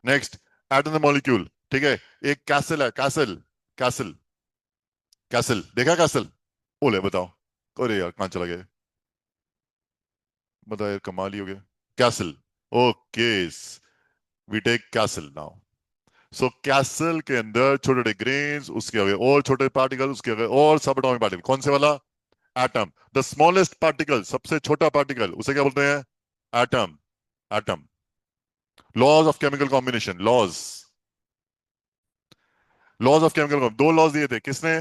Next, atom the molecule. ठीक है, एक कैसल है, कैसल, कैसल, कैसल देखा, कैसल? बोले बताओ। अरे यार कहाँ चला गया? बताओ यार, कमाल ही हो गया। Castle. Okay, we take castle now. So castle के अंदर छोटे छोटे ग्रेन्स, उसके आगे और छोटे पार्टिकल, उसके आगे और सब एटॉमिक पार्टिकल। कौन से वाला? एटम। द स्मॉलेस्ट पार्टिकल, सबसे छोटा पार्टिकल, उसे क्या बोलते हैं? Atom. Atom. Laws of chemical combination, laws, laws of chemical. दो लॉज दिए थे किसने?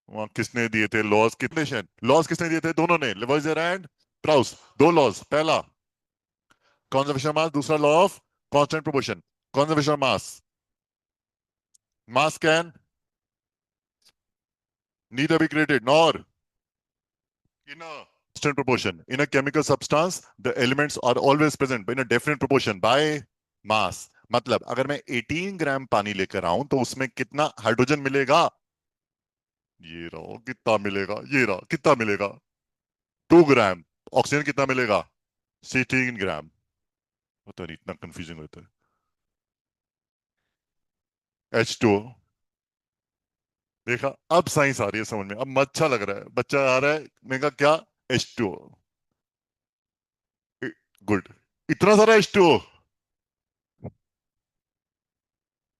वहां किसने दिए थे लॉज? कितने? लॉज किसने दिए थे? दोनों ने, लेवोइजर एंड प्राउस। दो लॉज, पहला कंजर्वेशन मास, दूसरा law of constant proportion. Conservation mass, mass can neither be created nor in a constant proportion. In a chemical substance, the elements are always present in a definite proportion by mass. मतलब अगर मैं 18 ग्राम पानी लेकर आऊं तो उसमें कितना hydrogen मिलेगा? ये रहा कितना मिलेगा, ये रहा कितना मिलेगा, 2 ग्राम। ऑक्सीजन कितना मिलेगा? 16 ग्राम। पता नहीं, इतना कंफ्यूजिंग होता है। H2O। देखा, अब साइंस आ रही है समझ में, अब अच्छा लग रहा है, बच्चा आ रहा है। मैं कहा क्या? H2O। गुड। इतना सारा H2O,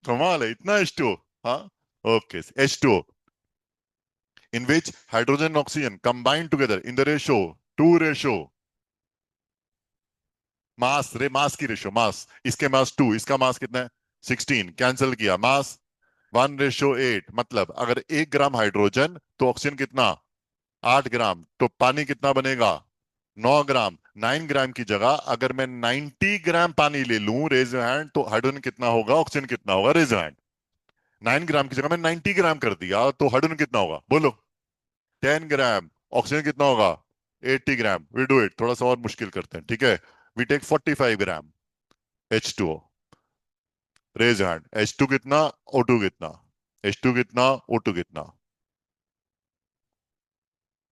कमाल है, इतना H2O। हाँ, okay. H2O in which hydrogen and oxygen combine together in the ratio 2 ratio मास, रे मास की रेशियो, मास, इसके मास 2, इसका मास कितना है? 16। कैंसिल किया, मास 1:8। मतलब अगर 1 ग्राम हाइड्रोजन तो ऑक्सीजन कितना? 8 ग्राम। तो पानी कितना बनेगा? 9 ग्राम। 9 ग्राम की जगह अगर मैं 90 ग्राम पानी ले लूं, रेज योर हैंड, तो हाइड्रोजन कितना होगा, ऑक्सीजन कितना होगा? Raise your hand. 9 ग्राम की जगह मैं 90 ग्राम कर दिया तो हाइड्रोजन कितना होगा, बोलो? 10 ग्राम। ऑक्सीजन कितना होगा? 80 ग्राम। वी डू इट, थोड़ा सा और मुश्किल करते हैं, ठीक है। We take 45 gram H2O। Raise hand. H2 कितना, O2 कितना? H2 कितना, O2 कितना?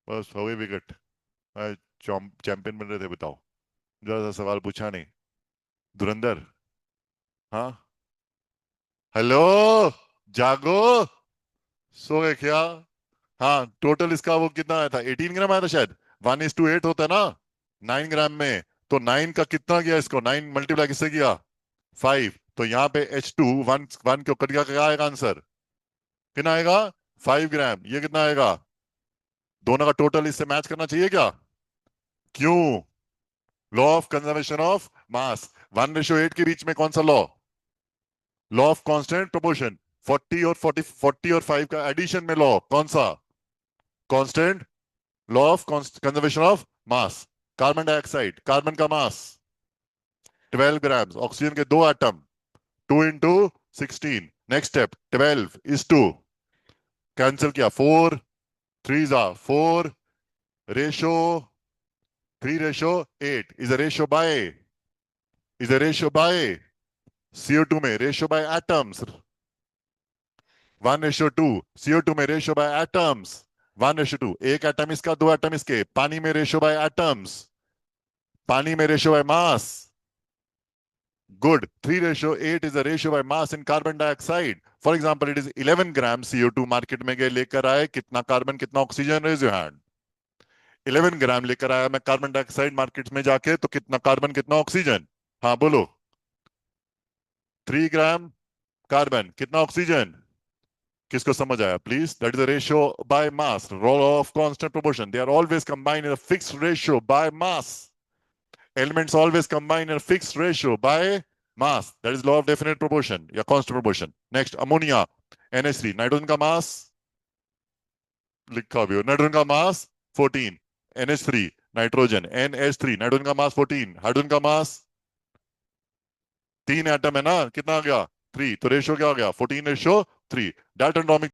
बस हो गई विकेट। चैंपियन बन रहे थे, बताओ। जरा सा सवाल पूछा नहीं। धुरंधर। हाँ, हेलो, जागो, सो गए क्या? हाँ, टोटल इसका वो कितना आया था? 18 ग्राम आया था शायद। 1:8 होता है ना 9 ग्राम में। तो 9 का कितना किया इसको? 9 मल्टीप्लाई किससे किया? 5। तो यहाँ पे H2 वन वन के ऊपर क्या आएगा आंसर? कितना आएगा? 5 ग्राम। ये कितना आएगा? दोनों का टोटल इससे मैच करना चाहिए क्या? क्यों? Law of conservation of mass. 1:8 के बीच में कौन सा law? Law of constant proportion. 40 और 5 का एडिशन में लॉ कौन सा? Constant. Law of conservation of mass. Carbon dioxide, carbon का मास 12 ग्राम, ऑक्सीजन के 2 atom, 2 into 16। Next step, 12:2। Cancel किया, 4 3 4, ratio 3:8 is a ratio by CO2 में रेशो बाय एटम्स। 1:2 CO2 में रेशो बाय एटम्स। 1:2, एक एटम इसका, 2 एटम इसके। पानी में रेशो बाय एटम्स, पानी में ratio by mass. Good. 3:8 is the ratio by mass in carbon dioxide. For example, it is 11 gram CO2 market में गए लेकर आए, कितना कार्बन कितना oxygen? Raise your hand. 11 gram लेकर आया मैं कार्बन डाइऑक्साइड मार्केट में जाके, तो कितना कार्बन कितना ऑक्सीजन? हाँ बोलो। 3 ग्राम कार्बन, कितना ऑक्सीजन? किसको समझ आया please? That is the ratio by mass, law of constant proportion. They are always combined in a fixed ratio by mass. Elements always combine in a fixed ratio by mass. That is law of definite proportion या constant proportion. Next, ammonia, NH3, nitrogen का मास लिखा भी हो, nitrogen का मास 14। NH3 nitrogen, NH3 nitrogen का मास 14, hydrogen का मास 3 atom है ना, कितना आ गया? 3। तो रेशियो क्या हो गया? 14:3। डाल्टन